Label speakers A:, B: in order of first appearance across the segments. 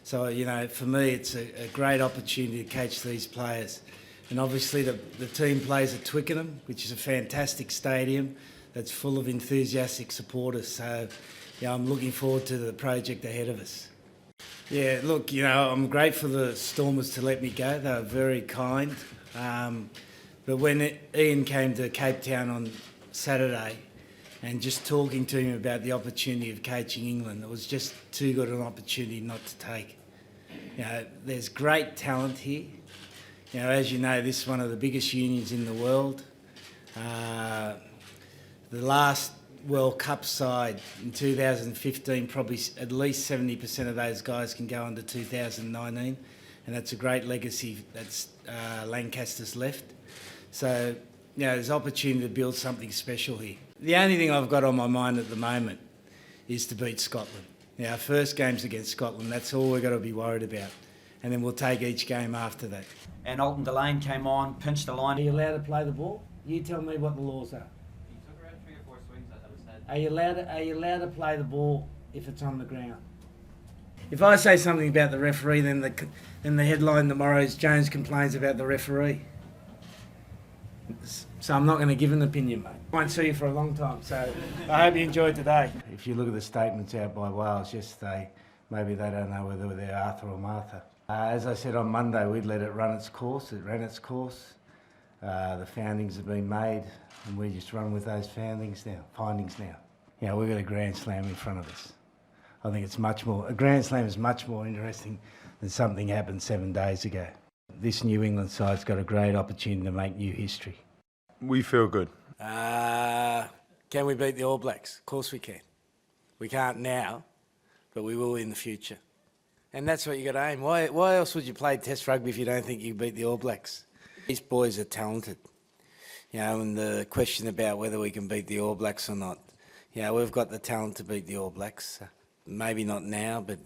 A: So, you know, for me, it's a great opportunity to coach these players. And obviously the team plays at Twickenham, which is a fantastic stadium that's full of enthusiastic supporters. So, yeah, I'm looking forward to the project ahead of us. Yeah, look, you know, I'm grateful for the Stormers to let me go. They were very kind. But when Ian came to Cape Town on Saturday and just talking to him about the opportunity of coaching England, it was just too good an opportunity not to take. You know, there's great talent here. You know, as you know, this is one of the biggest unions in the world. The last World Cup side in 2015, probably at least 70% of those guys can go under 2019, and that's a great legacy that's Lancaster's left. So, you know, there's opportunity to build something special here. The only thing I've got on my mind at the moment is to beat Scotland. You know, our first game's against Scotland, that's all we've got to be worried about. And then we'll take each game after that.
B: And Alton Delane came on, pinched the line.
A: Are you allowed to play the ball? You tell me what the laws are.
C: He took around 3 or 4 swings, that was said.
A: Are you allowed to play the ball if it's on the ground? If I say something about the referee, then the headline tomorrow is Jones complains about the referee. So I'm not going to give an opinion, mate. Won't see you for a long time, so I hope you enjoyed today. If you look at the statements out by Wales yesterday, maybe they don't know whether they're Arthur or Martha. As I said on Monday, we'd let it run its course. It ran its course. The foundings have been made, and we just run with those findings now. You know, we've got a Grand Slam in front of us. I think it's much more, a Grand Slam is much more interesting than something happened 7 days ago. This New England side's got a great opportunity to make new history.
D: We feel good.
A: Can we beat the All Blacks? Of course we can. We can't now, but we will in the future. And that's what you got to aim. Why else would you play Test rugby if you don't think you beat the All Blacks? These boys are talented. You know, and the question about whether we can beat the All Blacks or not, you know, we've got the talent to beat the All Blacks. Maybe not now, but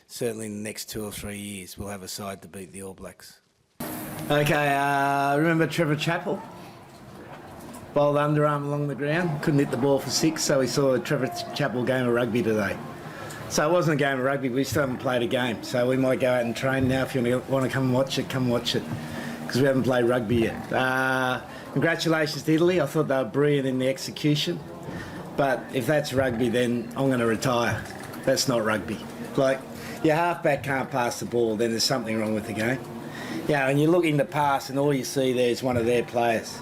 A: certainly in the next 2 or 3 years, we'll have a side to beat the All Blacks. Okay, remember Trevor Chappell? Bowled underarm along the ground, couldn't hit the ball for 6, so we saw a Trevor Chappell game of rugby today. So it wasn't a game of rugby, we still haven't played a game. So we might go out and train now. If you want to come and watch it, come watch it. Because we haven't played rugby yet. Congratulations to Italy, I thought they were brilliant in the execution. But if that's rugby, then I'm going to retire. That's not rugby. Like, your halfback can't pass the ball, then there's something wrong with the game. Yeah, and you're looking to pass and all you see there is one of their players.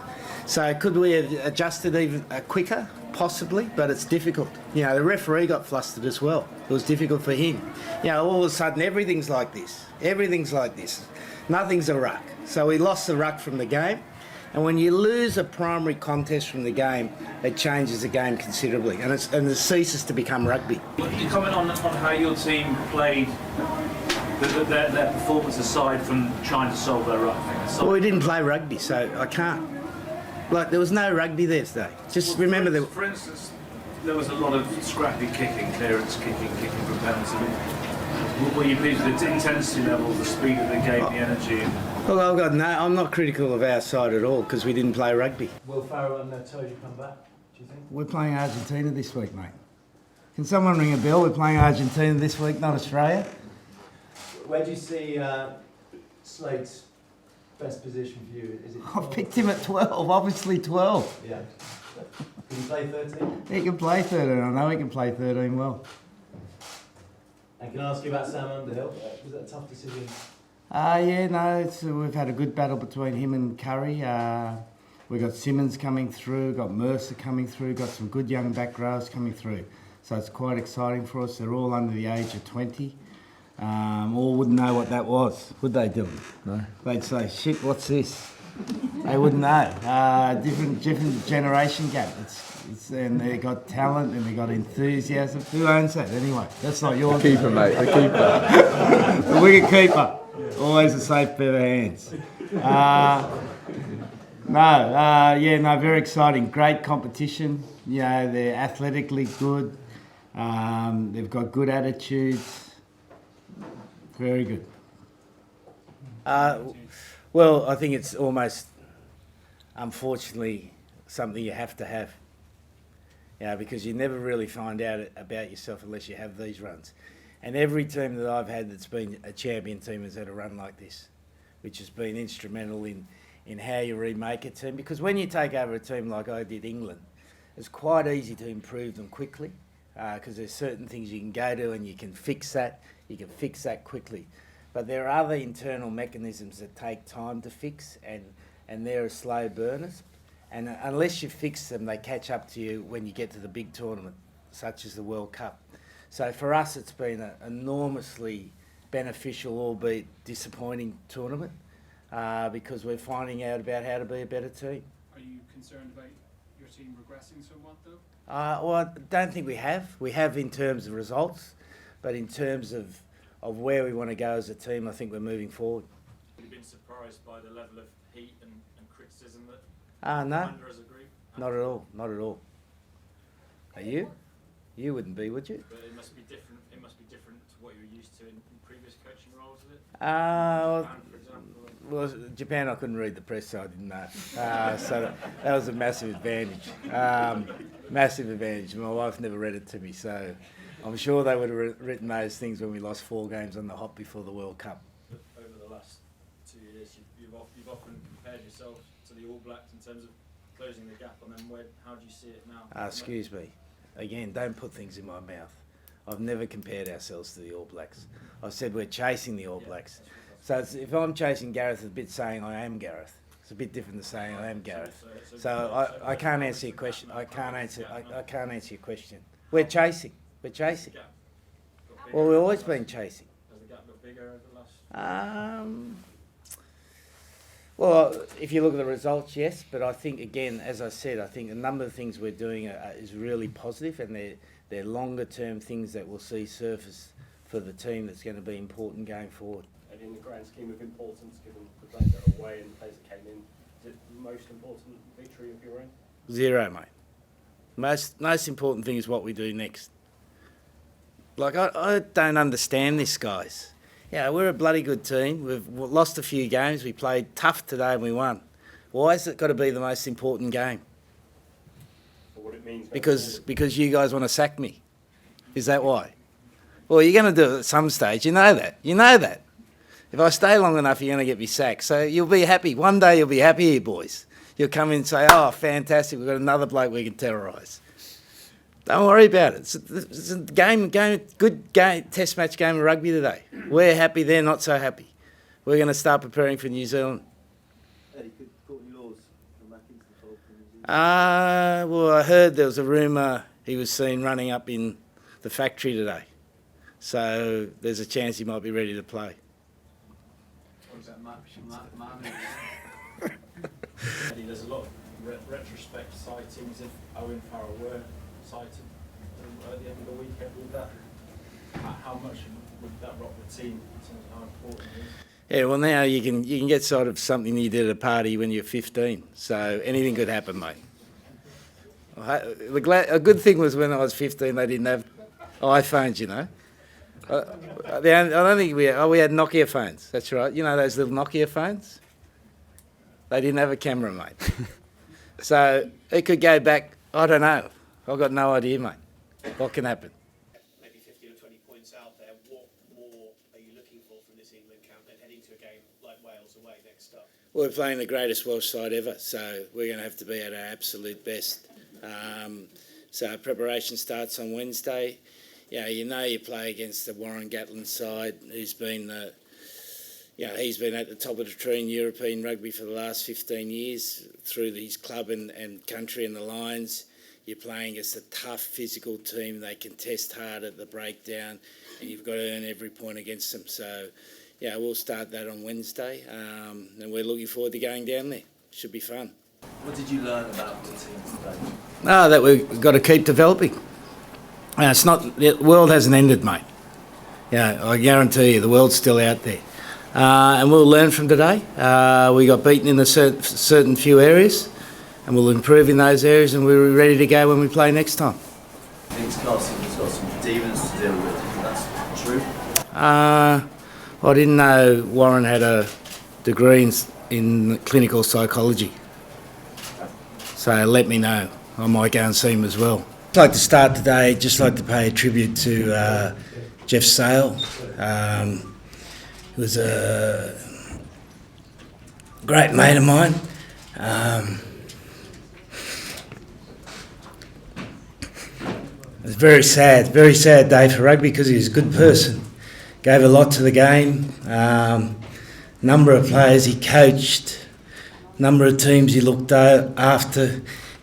A: So could we have adjusted even quicker? Possibly, but it's difficult. You know, the referee got flustered as well. It was difficult for him. You know, all of a sudden everything's like this. Everything's like this. Nothing's a ruck. So we lost the ruck from the game. And when you lose a primary contest from the game, it changes the game considerably. And it ceases to become rugby.
E: Can you comment on how your team played their performance aside from trying to solve their ruck thing?
A: Well, we didn't play rugby, so I can't. Like, there was no rugby there today. Just remember that.
E: For instance, there was a lot of scrappy kicking, clearance kicking for penalty. Were you pleased with the intensity level, the speed of the game, the energy?
A: Well, I'm not critical of our side at all because we didn't play rugby.
F: Will Farrell and Toji come back, do you think?
A: We're playing Argentina this week, mate. Can someone ring a bell? We're playing Argentina this week, not Australia.
F: Where do you see Slade's best position for you? Is it 12?
A: I've picked him at 12, obviously 12.
F: Yeah. Can he play 13?
A: He can play 13, I know he can play 13 well.
F: And can I ask you about Sam Underhill? Was that a tough decision?
A: Yeah, no, we've had a good battle between him and Curry. We've got Simmons coming through, got Mercer coming through, got some good young back rowers coming through. So it's quite exciting for us. They're all under the age of 20. All wouldn't know what that was, would they, Dylan? No. They'd say, shit, what's this? They wouldn't know. Different generation gap. And they got talent and they got enthusiasm. Who owns that anyway? That's not yours.
D: The keeper, mate. The keeper.
A: The wicket keeper. Always a safe pair of hands. Very exciting. Great competition. You know, they're athletically good. They've got good attitudes. Very good. Well, I think it's almost, unfortunately, something you have to have. You know, because you never really find out about yourself unless you have these runs. And every team that I've had that's been a champion team has had a run like this, which has been instrumental in how you remake a team. Because when you take over a team like I did England, it's quite easy to improve them quickly, because there's certain things you can go to and you can fix that quickly. But there are other internal mechanisms that take time to fix, and they're slow burners. And unless you fix them, they catch up to you when you get to the big tournament, such as the World Cup. So for us, it's been an enormously beneficial, albeit disappointing tournament, because we're finding out about how to be a better team.
G: Are you concerned about your team regressing somewhat, though?
A: Well, I don't think we have. We have in terms of results, but in terms of where we want to go as a team, I think we're moving forward.
C: Have you been surprised by the level of heat and criticism that
A: No,
C: under as a group?
A: not at all, not at all. Are you? You wouldn't be, would you?
C: But it must be different. It must be different to what you were used to in previous coaching roles, is it? Japan, for example.
A: Well, Japan, I couldn't read the press, so I didn't know. So that was a massive advantage. Massive advantage. My wife never read it to me, so I'm sure they would have written those things when we lost 4 games on the hop before the World Cup.
C: Over the last 2 years, you've often compared yourself to the All Blacks in terms of closing the gap on them. How do you see it now?
A: Excuse me. Again, don't put things in my mouth. I've never compared ourselves to the All Blacks. I've said we're chasing the All Blacks. So if I'm chasing Gareth, it's a bit saying I am Gareth. It's a bit different than saying I am Gareth. So I can't answer your question. I can't answer your question. We're chasing. We're chasing. Well, we've always been chasing.
C: Has the gap got bigger over the last?
A: Well, if you look at the results, yes. But I think, again, as I said, I think a number of things we're doing is really positive, and they're longer-term things that we'll see surface for the team that's going to be important going forward.
H: And in the grand scheme of importance, given the players that are away and the players that came in, is it the most important victory of your own?
A: 0, mate. Most important thing is what we do next. Like, I don't understand this, guys. Yeah, we're a bloody good team. We've lost a few games. We played tough today and we won. Why has it got to be the most important game?
H: For what it means.
A: Because you guys want to sack me. Is that why? Well, you're going to do it at some stage. You know that. You know that. If I stay long enough, you're going to get me sacked. So you'll be happy. One day you'll be happy here, boys. You'll come in and say, oh, fantastic, we've got another bloke we can terrorise. Don't worry about it. It's a good game, test match game of rugby today. We're happy, they're not so happy. We're going to start preparing for New Zealand.
F: Eddie, could Courtney Laws come back into the fold for New Zealand?
A: Well, I heard there was a rumour he was seen running up in the factory today. So there's a chance he might be ready to play.
B: What was that match?
C: There's a lot of retrospect sightings of Owen Farrell were sighted at the end of the weekend. How much would that rock the team in terms of how important it is?
A: Yeah, well now you can get sort of something you did at a party when you're 15. So anything could happen, mate. A good thing was when I was 15 they didn't have iPhones, you know. I don't think we had Nokia phones. That's right. You know those little Nokia phones? They didn't have a camera, mate. So it could go back, I don't know. I've got no idea, mate. What can happen?
I: Maybe 15 or 20 points out there. What more are you looking for from this England camp and heading to a game like Wales away next up?
A: We're playing the greatest Welsh side ever, so we're going to have to be at our absolute best. So preparation starts on Wednesday. You know you play against the Warren GATLAND side, who's been he's been at the top of the tree in European rugby for the last 15 years through his club and country and the Lions. You're playing against a tough physical team. They contest hard at the breakdown and you've got to earn every point against them. So, we'll start that on Wednesday and we're looking forward to going down there. Should be fun.
F: What did you learn about the team today?
A: That we've got to keep developing. The world hasn't ended, mate. I guarantee you the world's still out there. And we'll learn from today. We got beaten in a certain few areas, and we'll improve in those areas, and we're ready to go when we play next time.
F: I think Scott's got some demons to deal with. That's true.
A: I didn't know Warren had a degree in clinical psychology. So let me know. I might go and see him as well. I'd like to start today, just like to pay a tribute to SAYLE. He was a great mate of mine. It was very sad day for rugby because he was a good person. Gave a lot to the game. Number of players he coached, number of teams he looked after.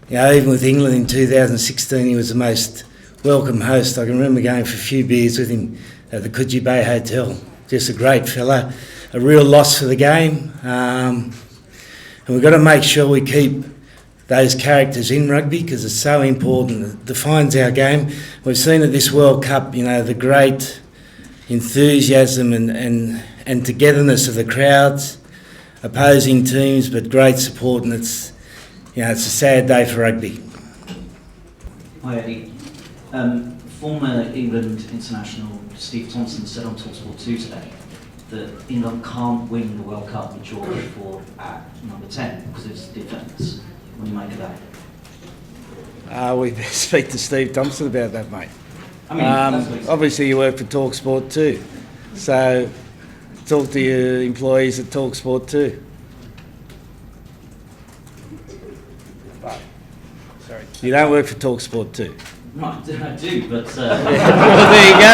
A: You know, even with England in 2016, he was the most welcome host. I can remember going for a few beers with him at the Coogee Bay Hotel. Just a great fella, a real loss for the game. And we've got to make sure we keep those characters in rugby because it's so important. It defines our game. We've seen at this World Cup, you know, the great enthusiasm and togetherness of the crowds, opposing teams, but great support, and it's, you know, it's a sad day for rugby.
J: Hi Eddie. Former England international Steve Thompson said on TalkSport 2 today that England can't win the World Cup with George Ford at number 10 because of his defence. What do you make of that?
A: We better speak to Steve Thompson about that, mate.
J: I mean, that's what he said.
A: Obviously you work for TalkSport too, so talk to your employees at TalkSport too.
C: Sorry.
A: You don't work for TalkSport too.
J: No, I do, but...
A: Well, there you go.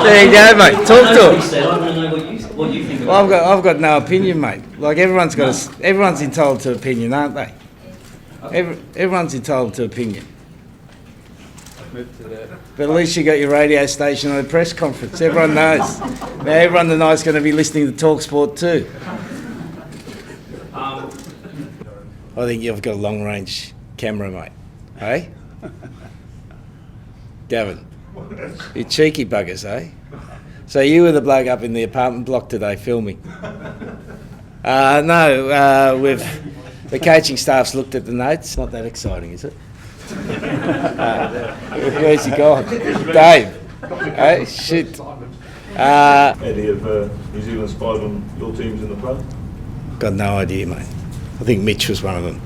A: There you go, mate. Talk to him.
J: I want to know what you think
A: Well,
J: about
A: I've got no opinion, mate. Like everyone's entitled to opinion, aren't they? Everyone's entitled to opinion. But at least you got your radio station and a press conference. Everyone knows. Now everyone tonight is going to be listening to TalkSport too. I think you've got a long-range camera, mate. Hey? Gavin, you cheeky buggers, eh? So you were the bloke up in the apartment block today filming? No, the coaching staff's looked at the notes. Not that exciting, is it? Where's he gone? Dave? Hey, shit.
K: Any of New Zealand spied on your teams in the play?
A: Got no idea, mate. I think Mitch was one of them.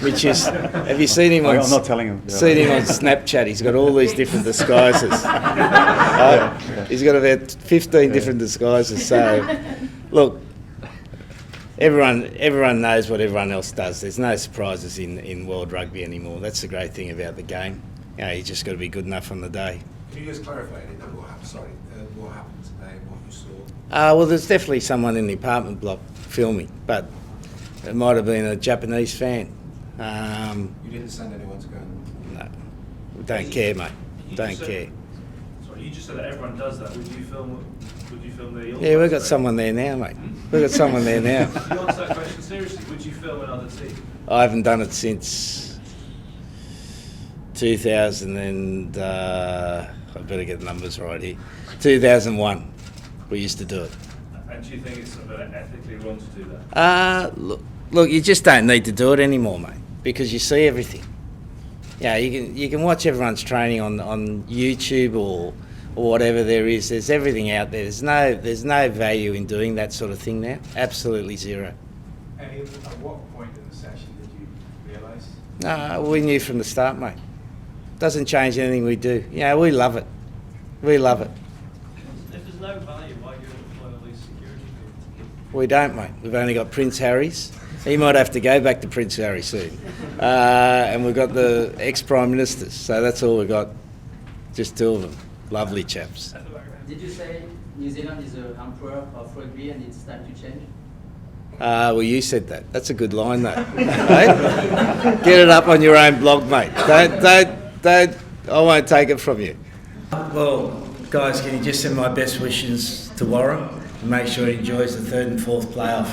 A: Mitch is. Have you seen him on?
D: I'm not telling him.
A: Seen him on Snapchat. He's got all these different disguises. He's got about 15 different disguises. So, look, everyone knows what everyone else does. There's no surprises in world rugby anymore. That's the great thing about the game. You know, you just got to be good enough on the day.
L: Can you just clarify what happened? Sorry, what happened today? What you saw?
A: Well, there's definitely someone in the apartment block filming, but it might have been a Japanese fan.
L: You didn't send anyone to go?
A: No, we don't care, mate. Don't care.
E: Sorry, you just said that everyone does that. Would you film the?
A: Yeah, we've got someone there now, mate. We've got someone there now.
E: You answer that question seriously. Would you film another team?
A: I haven't done it since 2000 and I better get the numbers right here. 2001, we used to do it.
E: And do you think it's ethically wrong to do that?
A: Look, you just don't need to do it anymore, mate, because you see everything. Yeah, you can watch everyone's training on YouTube or whatever there is. There's everything out there. There's no value in doing that sort of thing now. Absolutely zero.
L: And at what point in the session did you realise?
A: We knew from the start, mate. Doesn't change anything we do. Yeah, we love it. We love it.
C: If there's no value, why do you employ all these security people?
A: We don't, mate. We've only got Prince Harry's. He might have to go back to Prince Harry soon. And we've got the ex-Prime Ministers. So that's all we've got. Just two of them. Lovely chaps.
M: Did you say New Zealand is the emperor of rugby and it's time to change?
A: Well, you said that. That's a good line, though. Right? Get it up on your own blog, mate. Don't. I won't take it from you. Well, guys, can you just send my best wishes to Warren and make sure he enjoys the third and fourth playoff?